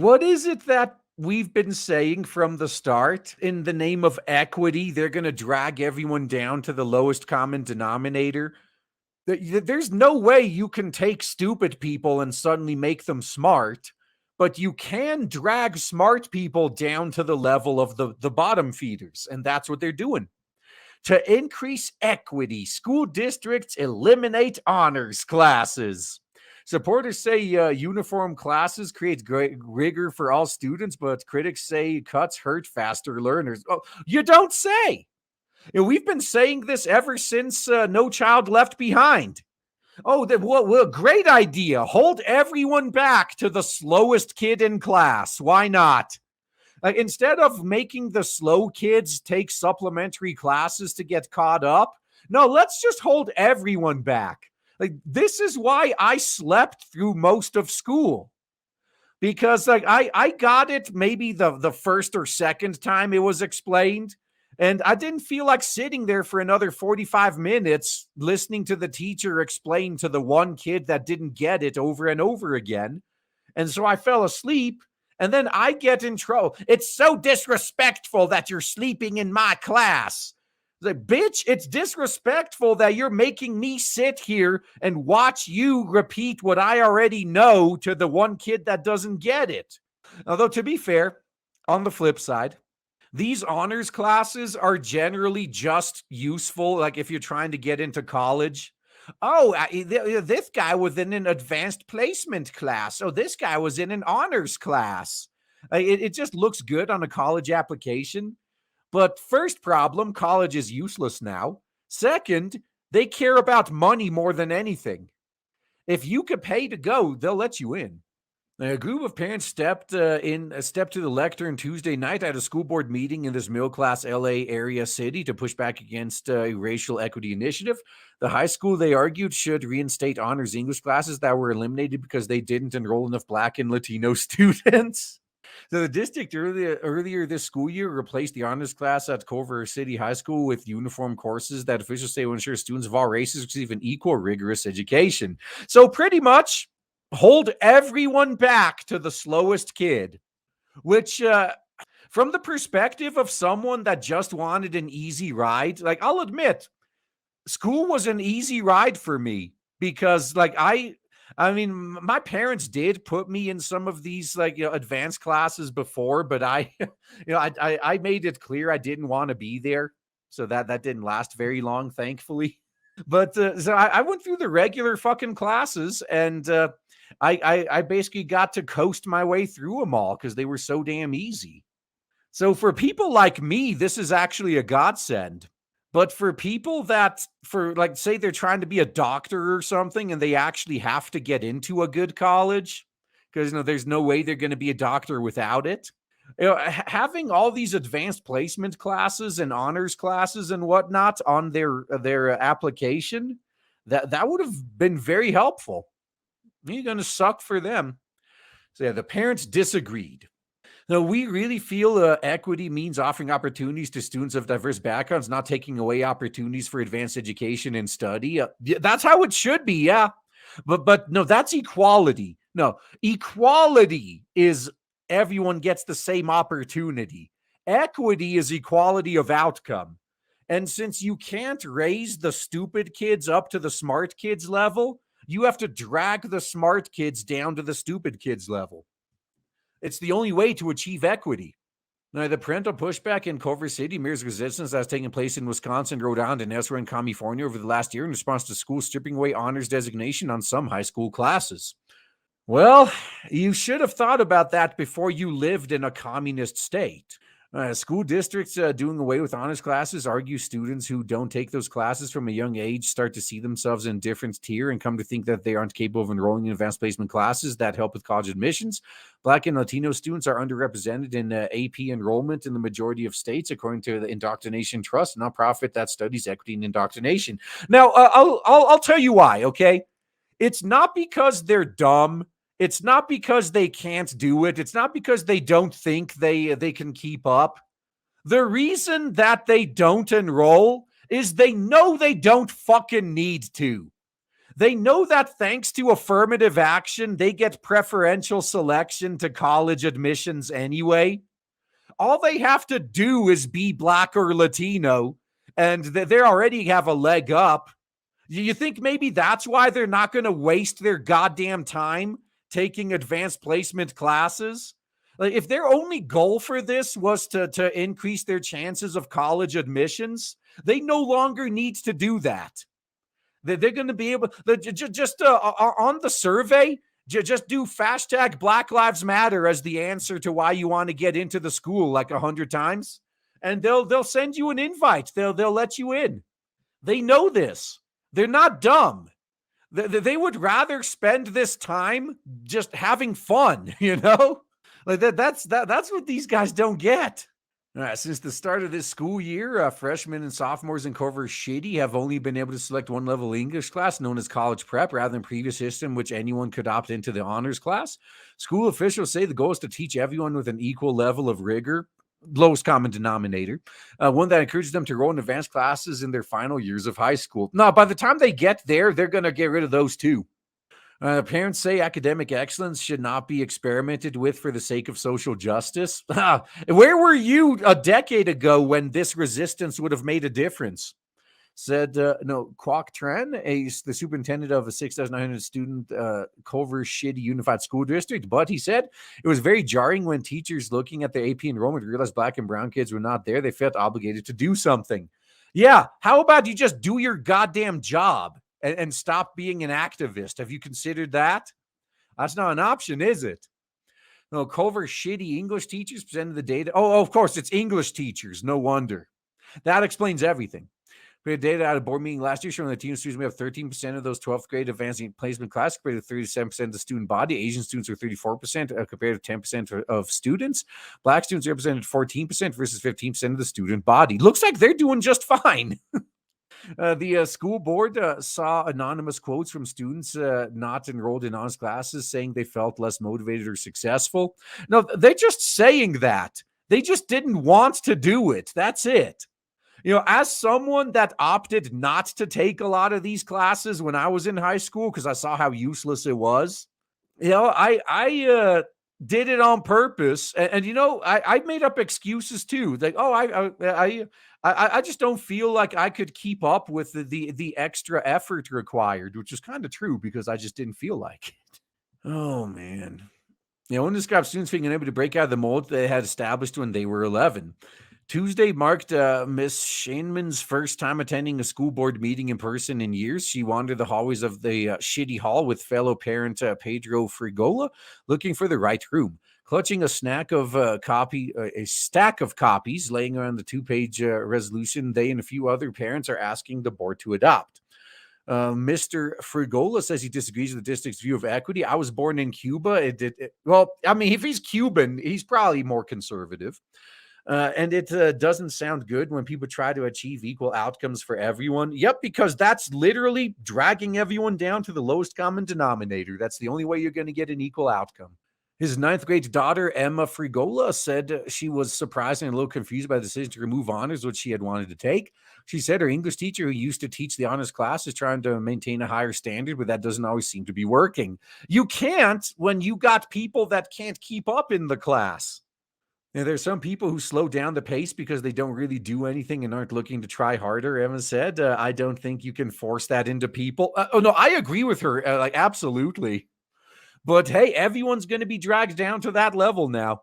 What is it that we've been saying from the start? In the name of equity, they're going to drag everyone down to the lowest common denominator. There's no way you can take stupid people and suddenly make them smart, but you can drag smart people down to the level of the bottom feeders, and that's what they're doing. To increase equity, school districts eliminate honors classes. Supporters say uniform classes creates great rigor for all students, but critics say cuts hurt faster learners. Oh, you don't say. We've been saying this ever since No Child Left Behind. Oh, well, great idea. Hold everyone back to the slowest kid in class. Why not? Instead of making the slow kids take supplementary classes to get caught up, no, let's just hold everyone back. This is why I slept through most of school. Because I got it maybe the first or second time it was explained. And I didn't feel like sitting there for another 45 minutes listening to the teacher explain to the one kid that didn't get it over and over again. And so I fell asleep. And then I get in trouble. It's so disrespectful that you're sleeping in my class. Like, bitch, it's disrespectful that you're making me sit here and watch you repeat what I already know to the one kid that doesn't get it. Although, to be fair, on the flip side, these honors classes are generally just useful, like if you're trying to get into college. Oh, this guy was in an advanced placement class. Oh, this guy was in an honors class. It just looks good on a college application. But first problem, college is useless now. Second, they care about money more than anything. If you could pay to go, they'll let you in. A group of parents stepped to the lectern Tuesday night at a school board meeting in this middle-class LA area city to push back against a racial equity initiative. The high school, they argued, should reinstate honors English classes that were eliminated because they didn't enroll enough Black and Latino students. So the district earlier this school year replaced the honors class at Culver City High School with uniform courses that officials say will ensure students of all races receive an equal, rigorous education. So pretty much, hold everyone back to the slowest kid, which from the perspective of someone that just wanted an easy ride, like I'll admit, school was an easy ride for me because I mean, my parents did put me in some of these advanced classes before, but I made it clear I didn't want to be there. So that didn't last very long, thankfully. But so I went through the regular fucking classes and I basically got to coast my way through them all because they were so damn easy. So for people like me, this is actually a godsend. But for people that, say they're trying to be a doctor or something and they actually have to get into a good college because, there's no way they're going to be a doctor without it. Having all these advanced placement classes and honors classes and whatnot on their application, that would have been very helpful. You're going to suck for them. So yeah, the parents disagreed. Now, we really feel equity means offering opportunities to students of diverse backgrounds, not taking away opportunities for advanced education and study. That's how it should be, yeah. But no, that's equality. No, equality is everyone gets the same opportunity. Equity is equality of outcome. And since you can't raise the stupid kids up to the smart kids level, you have to drag the smart kids down to the stupid kids level. It's the only way to achieve equity. Now, the parental pushback in Culver City mirrors resistance that has taken place in Wisconsin, Rhode Island, and elsewhere in California over the last year in response to schools stripping away honors designation on some high school classes. Well, you should have thought about that before you lived in a communist state. School districts doing away with honors classes argue students who don't take those classes from a young age start to see themselves in a different tier and come to think that they aren't capable of enrolling in advanced placement classes that help with college admissions. Black and Latino students are underrepresented in AP enrollment in the majority of states, according to the Indoctrination Trust, a nonprofit that studies equity and indoctrination. Now, I'll tell you why, okay? It's not because they're dumb. It's not because they can't do it. It's not because they don't think they can keep up. The reason that they don't enroll is they know they don't fucking need to. They know that thanks to affirmative action, they get preferential selection to college admissions anyway. All they have to do is be Black or Latino, and they already have a leg up. You think maybe that's why they're not going to waste their goddamn time taking advanced placement classes? Like, if their only goal for this was to increase their chances of college admissions, they no longer need to do that. They're going to be able just on the survey, just do hashtag Black Lives Matter as the answer to why you want to get into the school like 100 times, and they'll send you an invite. They'll let you in. They know this. They're not dumb. They would rather spend this time just having fun, you know? Like that's what these guys don't get. Since the start of this school year, freshmen and sophomores in Culver City have only been able to select one level English class known as college prep rather than previous system, which anyone could opt into the honors class. School officials say the goal is to teach everyone with an equal level of rigor, lowest common denominator, one that encourages them to enroll in advanced classes in their final years of high school. Now, by the time they get there, they're going to get rid of those too. Parents say academic excellence should not be experimented with for the sake of social justice. Where were you a decade ago when this resistance would have made a difference? Said Kwok Tran, the superintendent of a 6,900 student Culver City Unified School District. But he said it was very jarring when teachers looking at their AP enrollment realized Black and brown kids were not there. They felt obligated to do something. Yeah, how about you just do your goddamn job and stop being an activist? Have you considered that? That's not an option, is it? No, Culver City English teachers presented the data. Oh, of course, it's English teachers. No wonder. That explains everything. We had data at a board meeting last year showing that Latino students made up 13% of those 12th grade advancing placement class compared to 37% of the student body. Asian students are 34% compared to 10% of students. Black students represented 14% versus 15% of the student body. Looks like they're doing just fine. The school board saw anonymous quotes from students not enrolled in honors classes saying they felt less motivated or successful. No, they're just saying that. They just didn't want to do it. That's it. As someone that opted not to take a lot of these classes when I was in high school because I saw how useless it was, I did it on purpose. And I made up excuses too. Like, I just don't feel like I could keep up with the extra effort required, which is kind of true because I just didn't feel like it. Oh, man. One describes students being unable to break out of the mold they had established when they were 11. Tuesday marked Miss Shainman's first time attending a school board meeting in person in years. She wandered the hallways of the shitty hall with fellow parent Pedro Frigola, looking for the right room. Clutching a stack of copies laying around the 2-page resolution, they and a few other parents are asking the board to adopt. Mr. Frigola says he disagrees with the district's view of equity. I was born in Cuba. If he's Cuban, he's probably more conservative. And it doesn't sound good when people try to achieve equal outcomes for everyone. Yep, because that's literally dragging everyone down to the lowest common denominator. That's the only way you're going to get an equal outcome. His 9th grade daughter, Emma Frigola, said she was surprised and a little confused by the decision to remove honors, which she had wanted to take. She said her English teacher who used to teach the honors class is trying to maintain a higher standard, but that doesn't always seem to be working. You can't when you got people that can't keep up in the class. There's some people who slow down the pace because they don't really do anything and aren't looking to try harder, Emma said. I don't think you can force that into people. No, I agree with her. Absolutely. But hey, everyone's going to be dragged down to that level now.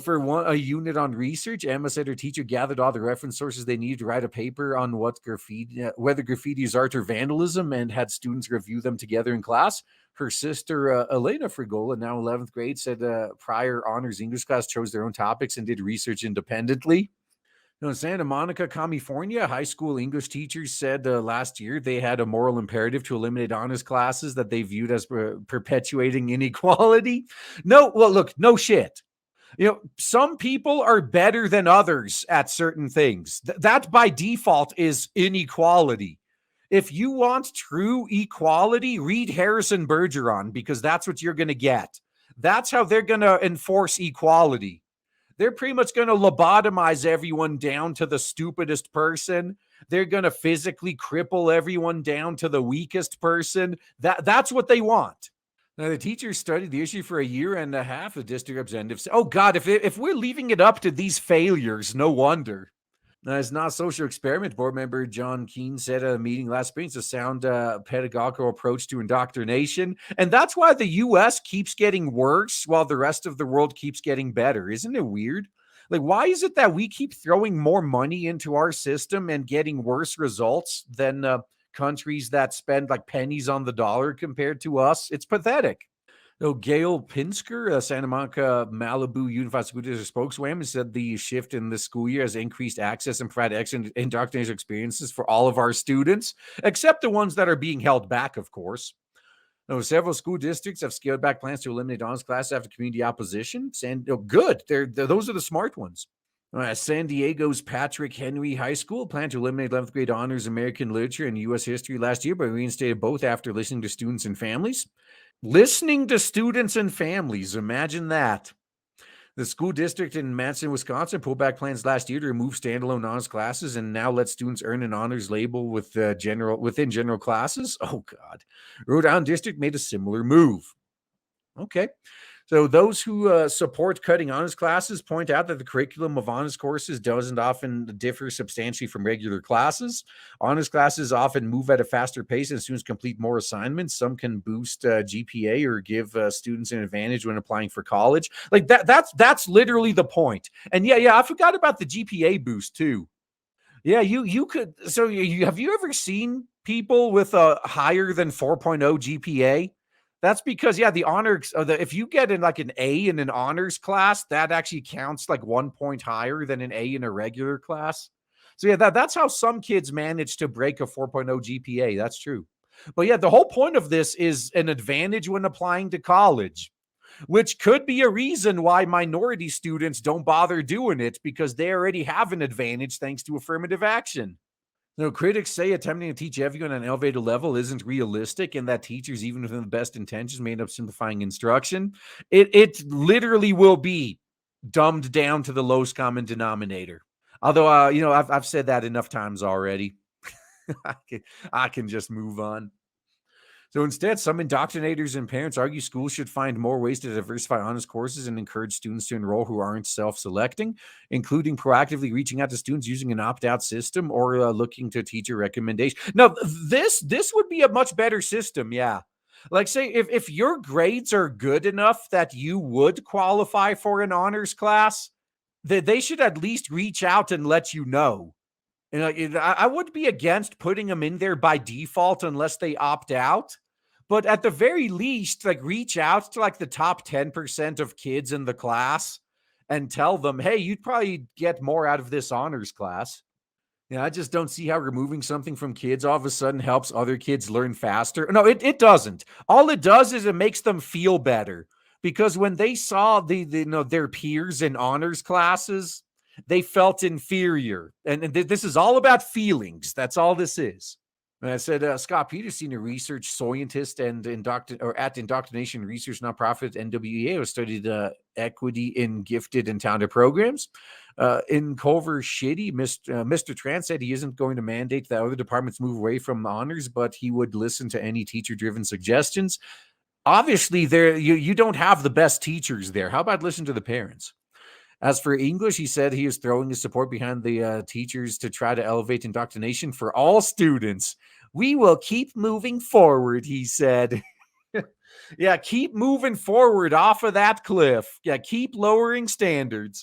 For a unit on research, Emma said her teacher gathered all the reference sources they needed to write a paper on whether graffiti is art or vandalism, and had students review them together in class. Her sister, Elena Frigola, now 11th grade, said prior honors English class chose their own topics and did research independently. In Santa Monica, California, high school English teachers said last year they had a moral imperative to eliminate honors classes that they viewed as perpetuating inequality. No shit. Some people are better than others at certain things. That by default is inequality. If you want true equality, read Harrison Bergeron, because that's what you're going to get. That's how they're going to enforce equality. They're pretty much going to lobotomize everyone down to the stupidest person. They're going to physically cripple everyone down to the weakest person. That's what they want. Now, the teachers studied the issue for a year and a half. The district representative said, oh, God, if we're leaving it up to these failures, no wonder. Now, it's not a social experiment. Board member John Keene said at a meeting last spring, it's a sound pedagogical approach to indoctrination. And that's why the U.S. keeps getting worse while the rest of the world keeps getting better. Isn't it weird? Like, why is it that we keep throwing more money into our system and getting worse results than countries that spend like pennies on the dollar compared to us? It's pathetic. So Gail Pinsker, Santa Monica Malibu Unified School District spokeswoman, said the shift in the school year has increased access and provided excellent indoctrination experiences for all of our students, except the ones that are being held back, of course. Now, several school districts have scaled back plans to eliminate honors classes after community opposition. And good, those are the smart ones. San Diego's Patrick Henry High School planned to eliminate 11th grade honors American literature and U.S. history last year, but reinstated both after listening to students and families. Listening to students and families, imagine that. The school district in Madison, Wisconsin pulled back plans last year to remove standalone honors classes and now let students earn an honors label within general classes. Oh, God. Rhode Island district made a similar move. Okay. So those who support cutting honors classes point out that the curriculum of honors courses doesn't often differ substantially from regular classes. Honors classes often move at a faster pace and students complete more assignments. Some can boost GPA or give students an advantage when applying for college. Like that's literally the point. And yeah, I forgot about the GPA boost too. Yeah, you could. So have you ever seen people with a higher than 4.0 GPA? That's because, the honors, if you get in like an A in an honors class, that actually counts like 1 point higher than an A in a regular class. So that's how some kids manage to break a 4.0 GPA. That's true. But the whole point of this is an advantage when applying to college, which could be a reason why minority students don't bother doing it because they already have an advantage thanks to affirmative action. Critics say attempting to teach everyone on an elevated level isn't realistic and that teachers, even within the best intentions, may end up simplifying instruction. It literally will be dumbed down to the lowest common denominator. Although, I've said that enough times already. I can just move on. So instead, some indoctrinators and parents argue schools should find more ways to diversify honors courses and encourage students to enroll who aren't self-selecting, including proactively reaching out to students using an opt-out system or looking to teacher recommendation. Now, this would be a much better system, yeah. Like, say, if your grades are good enough that you would qualify for an honors class, they should at least reach out and let you know. And I would be against putting them in there by default unless they opt out. But at the very least, like reach out to like the top 10% of kids in the class and tell them, hey, you'd probably get more out of this honors class. I just don't see how removing something from kids all of a sudden helps other kids learn faster. No, it doesn't. All it does is it makes them feel better because when they saw their peers in honors classes, they felt inferior. And this is all about feelings. That's all this is. And I said, Scott Peters, senior research scientist and at indoctrination research nonprofit NWEA, who studied equity in gifted and talented programs. In Culver City, Mr. Tran said he isn't going to mandate that other departments move away from honors, but he would listen to any teacher-driven suggestions. Obviously, you don't have the best teachers there. How about listen to the parents? As for English, he said he is throwing his support behind the teachers to try to elevate indoctrination for all students. We will keep moving forward, he said. Keep moving forward off of that cliff. Keep lowering standards.